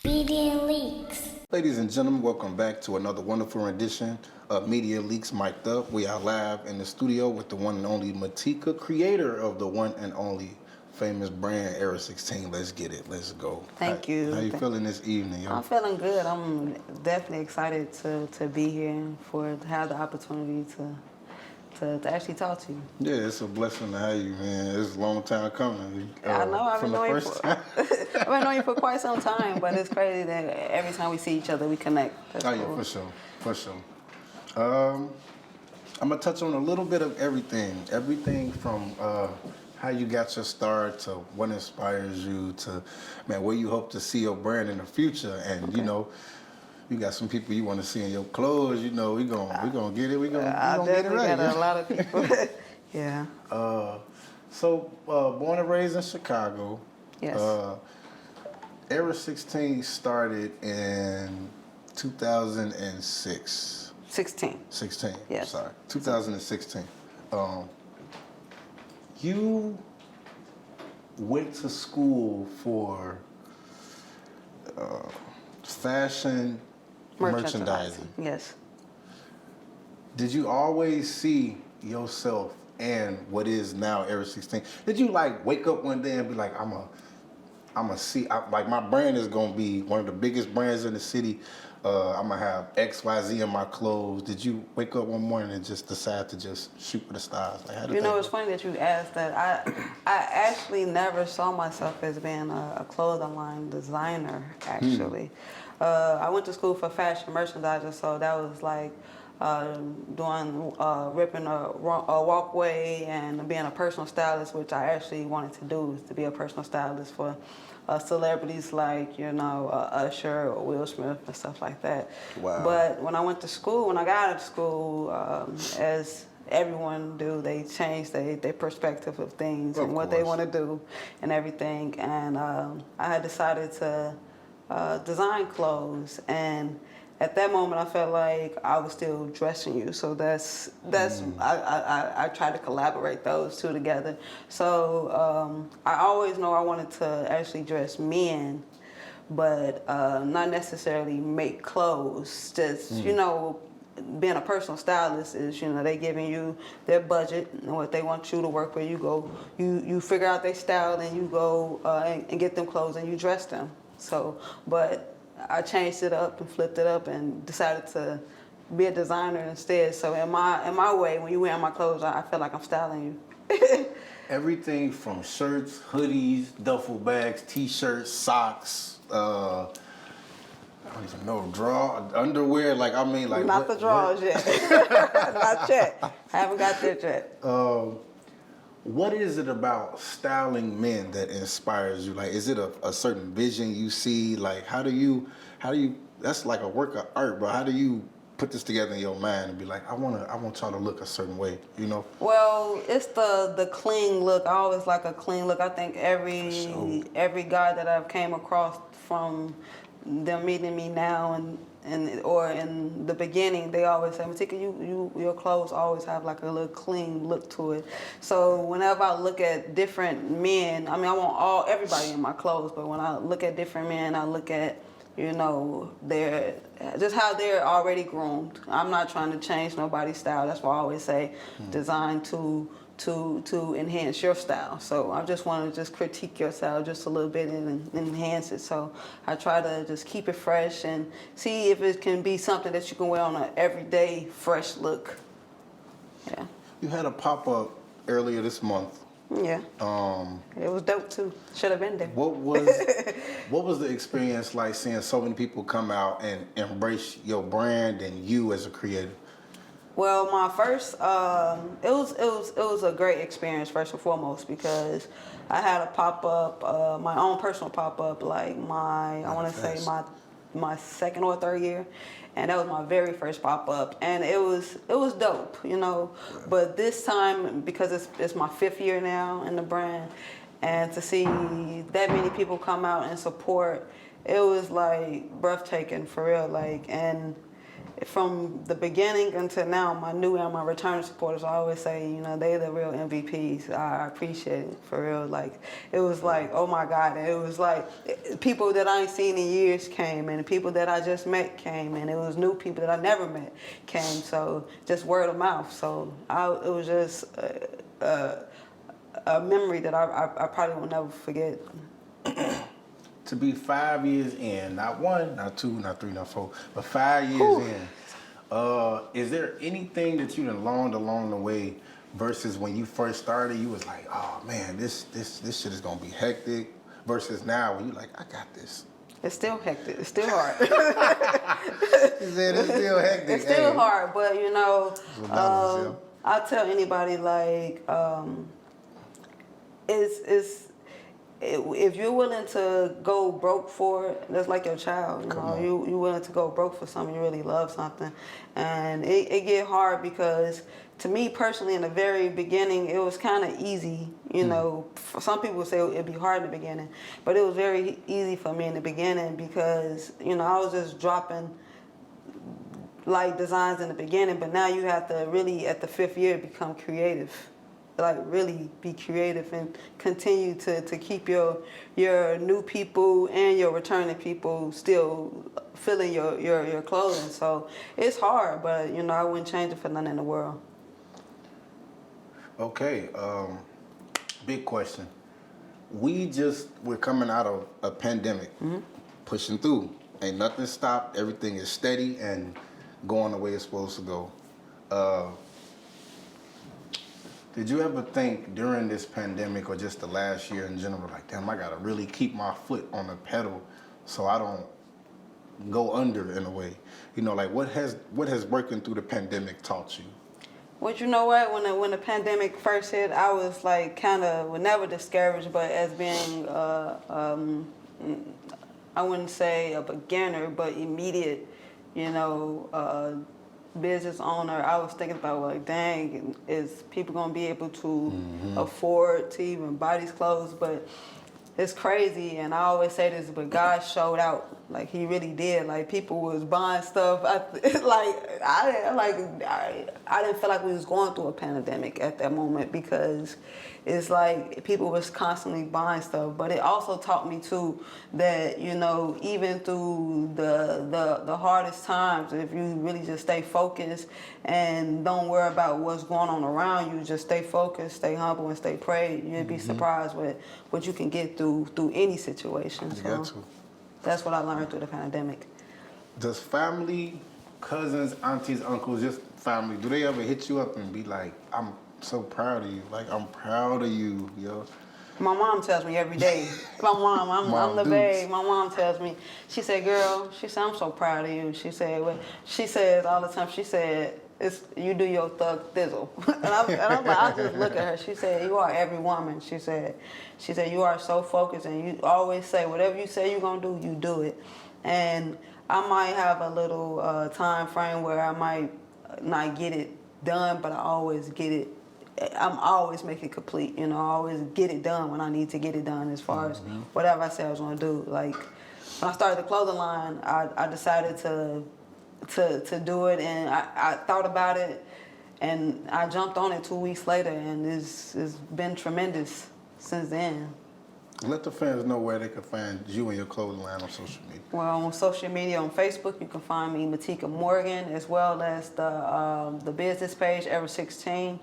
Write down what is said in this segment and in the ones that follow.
Media Leaks. Ladies and gentlemen, welcome back to another wonderful edition of Media Leaks Mic'd Up. We are live in the studio with the one and only Maticka, creator of the one and only famous brand Era16. Let's get it. Let's go. Thank you. How you feeling this evening, yo? I'm feeling good. I'm definitely excited to be here to have the opportunity to actually talk to you. Yeah, it's a blessing to have you, man. It's a long time coming. I know. I've been knowing you I've been knowing you for quite some time, but it's crazy that every time we see each other, we connect. That's Yeah, cool. for sure. I'm gonna touch on a little bit of everything from how you got your start to what inspires you to, man, where you hope to see your brand in the future, and Okay. you know, you got some people you want to see in your clothes. You know, we gonna get it. We gonna get it right. I definitely got a lot of people. Yeah. So born and raised in Chicago. Yes. Era16 started in 2006. 16. 16. Yes. Sorry. 2016. You went to school for fashion merchandising. Yes. Did you always see yourself and what is now Era16? Did you like wake up one day and be like, like my brand is gonna be one of the biggest brands in the city. I'm gonna have XYZ in my clothes. Did you wake up one morning and just decide to just shoot for the stars? Like, how did It's funny that you asked that. I actually never saw myself as being a clothing line designer, actually. I went to school for fashion merchandiser, so that was like ripping a walkway and being a personal stylist, which I actually wanted to do, is to be a personal stylist for celebrities like, Usher or Will Smith and stuff like that. Wow. But when I got out of school, as everyone do, they change their perspective of things and what they want to do and everything. And I had decided to design clothes, and at that moment I felt like I was still dressing you. So I tried to collaborate those two together. So I always know I wanted to actually dress men, but not necessarily make clothes. Just being a personal stylist is, they giving you their budget and what they want you to work with. You figure out their style, and you go and get them clothes and you dress them. So, but I changed it up and flipped it up and decided to be a designer instead. So in my way, when you wear my clothes, I feel like I'm styling you. Everything from shirts, hoodies, duffel bags, t-shirts, socks, I don't even know, underwear, Not the drawers yet. Not yet. I haven't got there yet. What is it about styling men that inspires you? Like, is it a certain vision you see? Like, how do you, that's like a work of art, but how do you put this together in your mind and be like, I want y'all to look a certain way, Well, it's the clean look. I always like a clean look. I think every guy that I've came across, from them meeting me now or in the beginning, they always say, Maticka, your clothes always have like a little clean look to it. So whenever I look at different men, I want everybody in my clothes, but when I look at different men, I look at, just how they're already groomed. I'm not trying to change nobody's style. That's why I always say design to enhance your style. So I just want to just critique your style just a little bit and enhance it. So I try to just keep it fresh and see if it can be something that you can wear on an everyday fresh look. Yeah. You had a pop-up earlier this month. Yeah. It was dope too. Should have been there. What was the experience like, seeing so many people come out and embrace your brand and you as a creator? Well, my first, it was a great experience, first and foremost, because I had a pop-up, my own personal pop-up, like my second or third year, and that was my very first pop-up, and it was dope, But this time, because it's my 5th year now in the brand, and to see that many people come out and support, it was like breathtaking for real, and from the beginning until now, my new and my returning supporters, I always say, you know, they're the real MVPs. I appreciate it, for real. Like, it was like, oh my God. It was like people that I ain't seen in years came, and the people that I just met came, and it was new people that I never met came. So just word of mouth. So it was just a memory that I probably will never forget. To be 5 years in, not 1, not 2, not 3, not 4, but 5 years in, is there anything that you done learned along the way versus when you first started, you was like, oh man, this shit is gonna be hectic, versus now when you like, I got this. It's still hectic. It's still hard. You said it's still hectic. It's still hard, but you know, Balance, I tell anybody like, if you're willing to go broke for it, that's like your child. You know, you're willing to go broke for something, you really love something, and it get hard because to me personally, in the very beginning, it was kind of easy. You know, for some people would say it'd be hard in the beginning, but it was very easy for me in the beginning because you know I was just dropping like designs in the beginning, but now you have to really at the 5th year become creative. Like really be creative and continue to keep your new people and your returning people still feeling your clothing. So it's hard, but you know I wouldn't change it for nothing in the world. Okay, big question. We're coming out of a pandemic, pushing through. Ain't nothing stopped. Everything is steady and going the way it's supposed to go. Did you ever think during this pandemic or just the last year in general, like, damn, I gotta really keep my foot on the pedal so I don't go under in a way? You know, like what has working through the pandemic taught you? Well, you know what? When the pandemic first hit, I was like kind of, well, never discouraged, but as being, I wouldn't say a beginner, but immediate, you know, business owner, I was thinking about like, dang, is people gonna be able to afford to even buy these clothes? But it's crazy, and I always say this, but God showed out. Like he really did. Like people was buying stuff. I didn't feel like we was going through a pandemic at that moment because it's like people was constantly buying stuff. But it also taught me too that you know even through the hardest times, if you really just stay focused and don't worry about what's going on around you, just stay focused, stay humble, and stay prayed, you'd be surprised with what you can get through any situation. You got to. That's what I learned through the pandemic. Does family, cousins, aunties, uncles, just family, do they ever hit you up and be like, I'm so proud of you, like I'm proud of you, yo? My mom tells me every day. My mom, I'm the babe. My mom tells me, she said, girl, she said, I'm so proud of you. She said, well, she says all the time, she said, you do your thug thizzle. and I'm like, I just look at her. She said, you are every woman. She said, you are so focused and you always say, whatever you say you're going to do, you do it. And I might have a little time frame where I might not get it done, but I always get it. I'm always make it complete, you know. I always get it done when I need to get it done as far as whatever I said I was going to do. Like, when I started the clothing line, I decided to do it, and I thought about it, and I jumped on it 2 weeks later, and it's been tremendous since then. Let the fans know where they can find you and your clothing line on social media. Well, on social media, on Facebook, you can find me, Maticka Morgan, as well as the business page, Era16,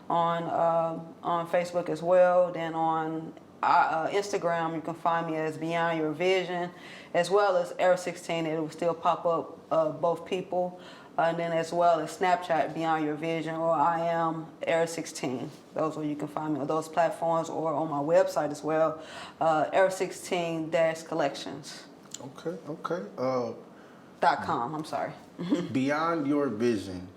on Facebook as well. Then on Instagram, you can find me as Beyond Your Vision, as well as Era16. It will still pop up both people. And then as well as Snapchat, Beyond Your Vision, or I am Era16. Those where you can find me on those platforms, or on my website as well, Era16-collections. Okay. .com, I'm sorry. Beyond Your Vision,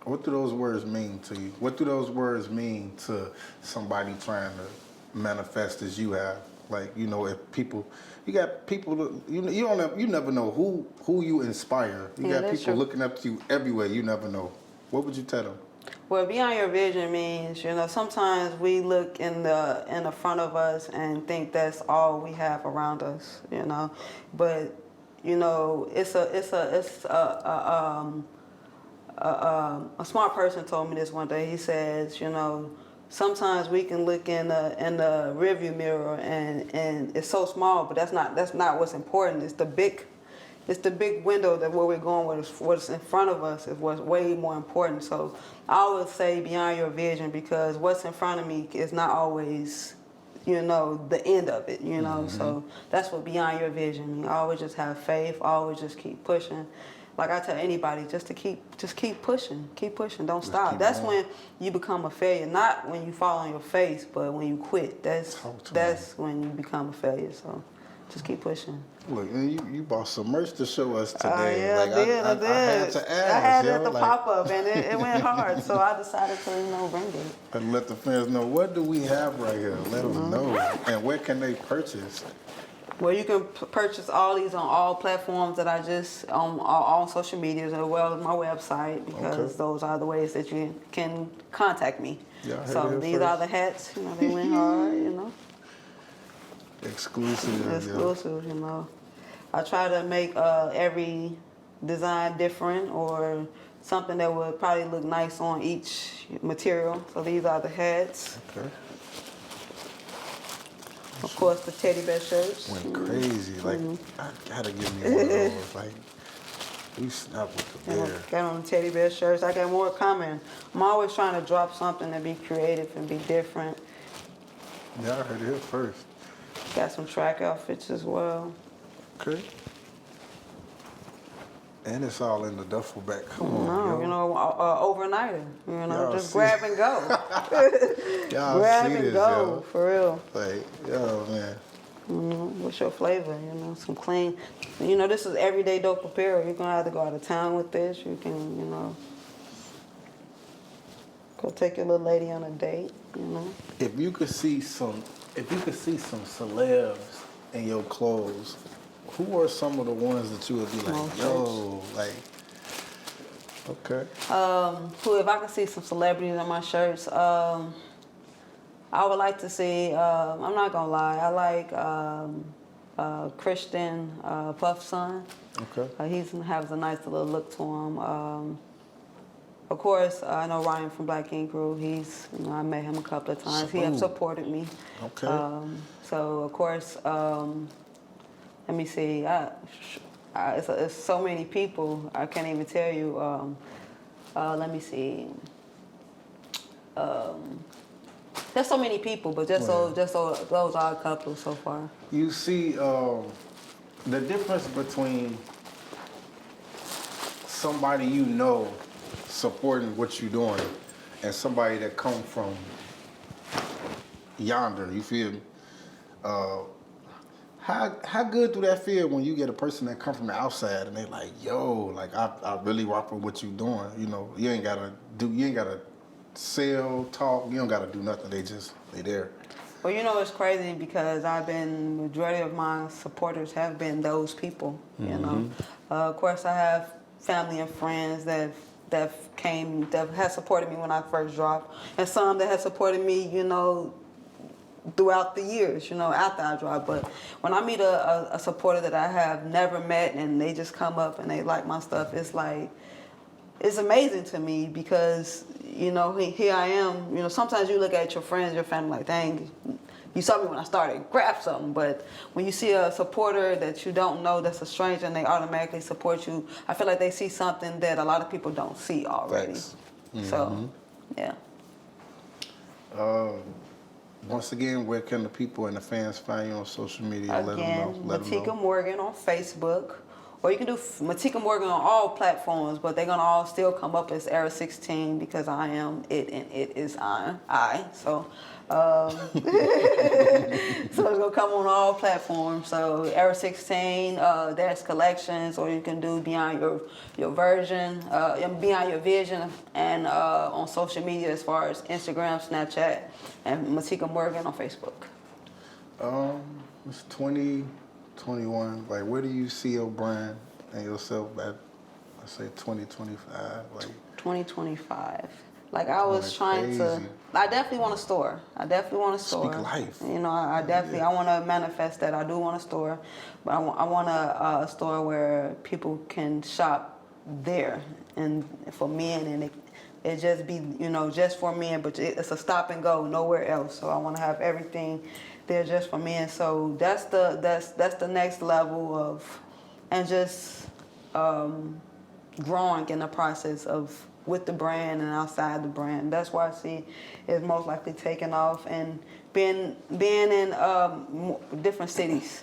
what do those words mean to you? What do those words mean to somebody trying to manifest as you have? Like, you know, if people, you got people, you never know who you inspire. You got people looking up to you everywhere. You never know. What would you tell them? Well, Beyond Your Vision means, you know, sometimes we look in the front of us and think that's all we have around us, you know, but you know, it's a a smart person told me this one day. He says, you know, sometimes we can look in the rearview mirror and it's so small, but that's not what's important. It's the big window that where we're going, what's in front of us is what's way more important. So I always say beyond your vision, because what's in front of me is not always, you know, the end of it, you know. So that's what beyond your vision means. Always just have faith, always just keep pushing. Like I tell anybody, just keep pushing, don't stop. That's when you become a failure, not when you fall on your face, but when you quit. That's when you become a failure. So just keep pushing. Look, you bought some merch to show us today. Yeah, like, I did. I had to ask. I had it to pop up, and it went hard. So I decided to, you know, bring it. And let the fans know, what do we have right here? Let them know. And where can they purchase? Well, you can purchase all these on all platforms that I just on all social media, as well as my website, because those are the ways that you can contact me. Yeah, so these are the hats. You know, they went hard. You know. Exclusive, you know. I try to make every design different, or something that would probably look nice on each material. So these are the hats. Okay. Of course, the teddy bear shirts. Went crazy. Like, I gotta give me one of those. Like, we snapped with the bear. Got on the teddy bear shirts. I got more coming. I'm always trying to drop something and be creative and be different. Yeah, I heard it here first. Got some track outfits as well. Okay. And it's all in the duffel bag. Come on, yo. You know, overnighter. You know, Y'all just see- grab and go. Y'all Grab see and this, go, yo. for real. Like, yo, man. What's your flavor? You know, some clean. You know, this is everyday dope apparel. You're gonna have to go out of town with this. You can, you know, go take your little lady on a date. You know. If you could see some celebs in your clothes, who are some of the ones that you would be like, yo, like, okay. If I could see some celebrities on my shirts, I would like to see, I'm not gonna lie, I like Christian Puff's son. Okay. He has a nice little look to him. Of course, I know Ryan from Black Ink Crew. I met him a couple of times. He has supported me. Okay. So of course, let me see. It's so many people. I can't even tell you. Let me see. There's so many people, but those are a couple so far. You see the difference between somebody you know supporting what you're doing and somebody that come from yonder, you feel me? How good do that feel when you get a person that come from the outside and they like, yo, like I really rock with what you doing. You know, you ain't gotta sell, talk, you don't gotta do nothing. They there. Well, you know, it's crazy because majority of my supporters have been those people, you know. Of course, I have family and friends that have supported me when I first dropped, and some that have supported me, you know, throughout the years, you know, after I dropped. But when I meet a supporter that I have never met and they just come up and they like my stuff, it's like, it's amazing to me because, you know, here I am. You know, sometimes you look at your friends, your family, like, dang, you saw me when I started, grab something. But when you see a supporter that you don't know, that's a stranger, and they automatically support you, I feel like they see something that a lot of people don't see already. So, yeah. Once again, where can the people and the fans find you on social media? Again, Maticka Morgan on Facebook. Or you can do Maticka Morgan on all platforms, but they're gonna all still come up as Era16 because I am it and it is I. So, so it's gonna come on all platforms. So Era16, there's collections, or you can do Beyond Your Version, Beyond Your Vision, and on social media as far as Instagram, Snapchat, and Maticka Morgan on Facebook. It's 2021. Like, where do you see your brand and yourself at, let's say, 2025? Like 2025. Like I was trying to, I definitely want a store. Speak life. You know, I definitely, I want to manifest that. I do want a store, but I want a store where people can shop there and for men, and it just be, you know, just for men, but it's a stop and go, nowhere else. So I want to have everything there just for men. So that's the next level of, and just growing in the process of with the brand and outside the brand. That's why I see it's most likely taking off, and being in different cities,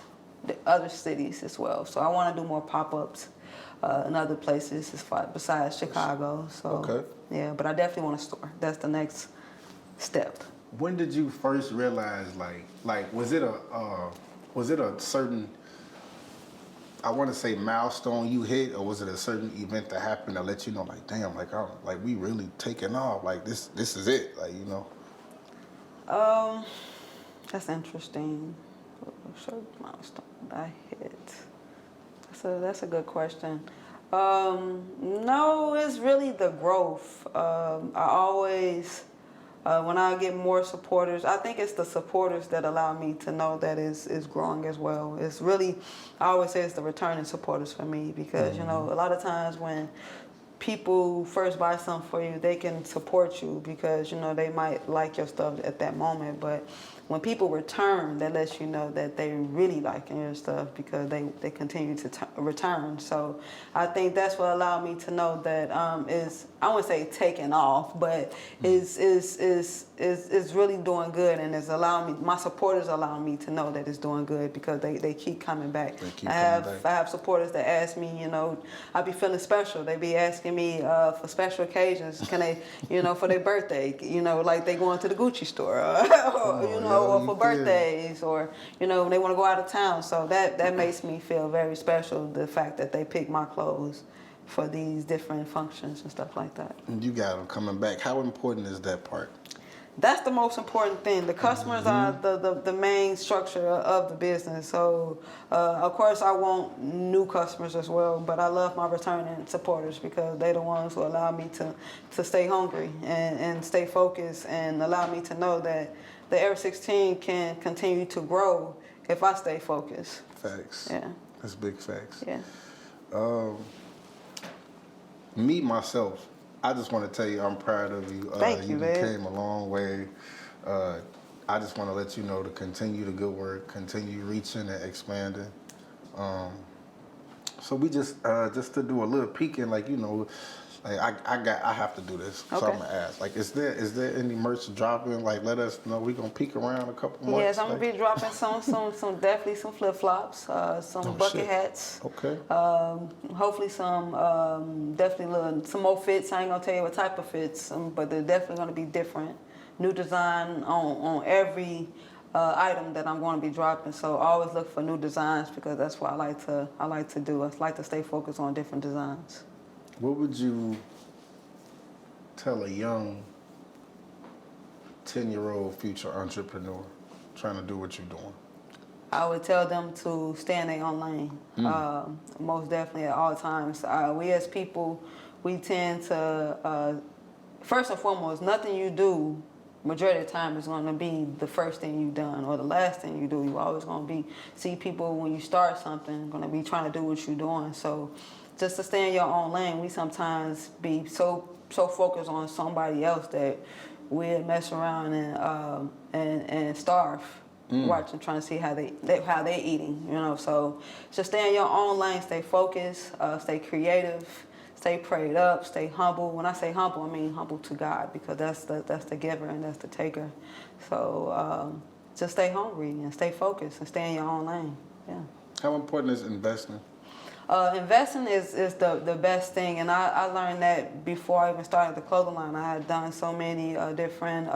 other cities as well. So I want to do more pop-ups in other places besides Chicago. So Okay. yeah, but I definitely want a store. That's the next step. When did you first realize, like was it a certain, I want to say, milestone you hit, or was it a certain event that happened to let you know, like, damn, like we really taking off, like this is it, like, you know? That's interesting. Certain milestone I hit. That's a good question. No, it's really the growth. I always, when I get more supporters, I think it's the supporters that allow me to know that it's growing as well. It's really, I always say it's the returning supporters for me, because, you know, a lot of times when people first buy something for you, they can support you because, you know, they might like your stuff at that moment. But when people return, that lets you know that they really liking your stuff because they continue to return. So I think that's what allowed me to know that is, I wouldn't say taking off, but is really doing good, and it's allowing me, my supporters allow me to know that it's doing good because they keep coming back. I have supporters that ask me, you know, I be feeling special. They be asking me for special occasions, can they, you know, for their birthday, you know, like they going to the Gucci store, or, you know, or for birthdays, or, you know, when they want to go out of town. So that makes me feel very special, the fact that they pick my clothes for these different functions and stuff like that. And you got them coming back. How important is that part? That's the most important thing. The customers are the main structure of the business. So, of course, I want new customers as well, but I love my returning supporters because they're the ones who allow me to stay hungry and stay focused, and allow me to know that the Era16 can continue to grow if I stay focused. Facts. Yeah. That's big facts. Yeah. Me, myself, I just want to tell you I'm proud of you. Thank you, man. You came a long way. I just want to let you know to continue the good work, continue reaching and expanding. So we just to do a little peeking, like, you know, like I have to do this. Okay. So I'm gonna ask, like, is there any merch dropping? Like, let us know. We gonna peek around a couple months. Yes, I'm gonna be dropping some definitely some flip flops, some bucket hats. Okay. Hopefully some definitely some more fits. I ain't gonna tell you what type of fits, but they're definitely gonna be different. New design on every item that I'm going to be dropping. So always look for new designs because that's what I like to do. I like to stay focused on different designs. What would you tell a young 10-year-old future entrepreneur trying to do what you're doing? I would tell them to stay in their own lane, most definitely at all times. We as people, we tend to, first and foremost, nothing you do, majority of the time, is going to be the first thing you've done or the last thing you do. You're always going to see people when you start something, going to be trying to do what you're doing. So just to stay in your own lane, we sometimes be so focused on somebody else that we'll mess around and starve, watching, trying to see how they eating, you know. So just stay in your own lane, stay focused, stay creative, stay prayed up, stay humble. When I say humble, I mean humble to God, because that's the giver and that's the taker. So just stay hungry and stay focused and stay in your own lane. Yeah. How important is investing? Investing is the best thing, and I learned that before I even started the clothing line. I had done so many different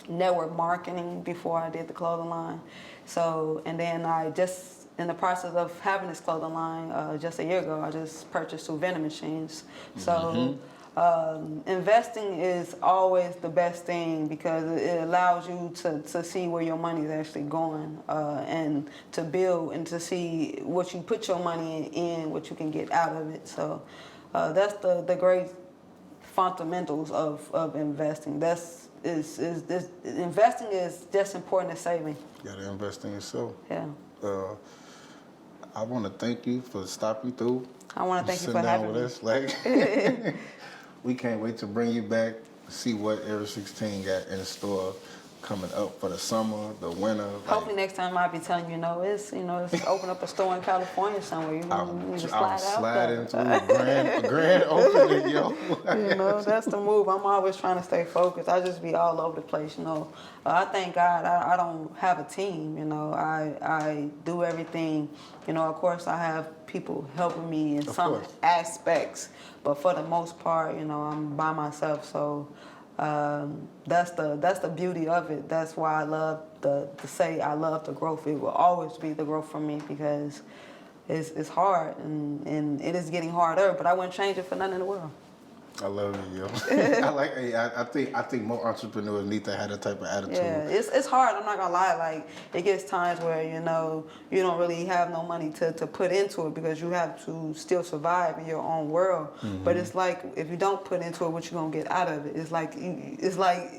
network marketing before I did the clothing line. So, and then I just, in the process of having this clothing line, just a year ago, I just purchased 2 vending machines. So investing is always the best thing because it allows you to see where your money is actually going, and to build and to see what you put your money in, what you can get out of it. So that's the great fundamentals of investing. Investing is just important as saving. You gotta invest in yourself. Yeah. I want to thank you for stopping through. I want to thank you sitting for down having with me. us. Like, we can't wait to bring you back, see what Era16 got in store coming up for the summer, the winter. Hopefully next time I'll be telling you, it's open up a store in California somewhere. You need to slide out sliding there. through a grand opening, yo. That's the move. I'm always trying to stay focused. I just be all over the place, I thank God I don't have a team, I do everything. Of course I have people helping me in some aspects, but for the most part, I'm by myself. So that's the beauty of it. That's why I love to say I love the growth. It will always be the growth for me because it's hard and it is getting harder, but I wouldn't change it for nothing in the world. I love it, yo. I think more entrepreneurs need to have that type of attitude. Yeah, it's hard. I'm not gonna lie. Like it gets times where you don't really have no money to put into it because you have to still survive in your own world. Mm-hmm. But it's like if you don't put into it, what you gonna get out of it? It's like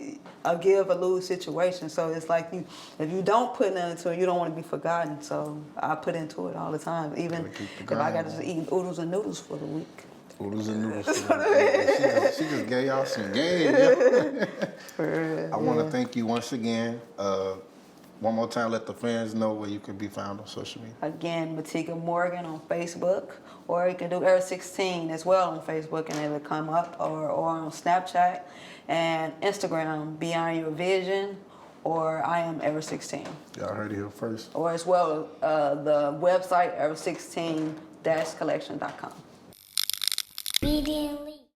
a give or lose situation. So it's like if you don't put nothing into it, you don't want to be forgotten. So I put into it all the time, even if I got to just eat oodles and noodles for the week. Oodles and noodles. She just gave y'all some game. Yeah. I want to thank you once again. One more time, let the fans know where you can be found on social media. Again, Maticka Morgan on Facebook, or you can do Era16 as well on Facebook, and it'll come up, or on Snapchat and Instagram, Beyond Your Vision, or I Am Era16. Y'all heard it here first. Or as well, the website Era16-collection.com. MediaLeeksRadio.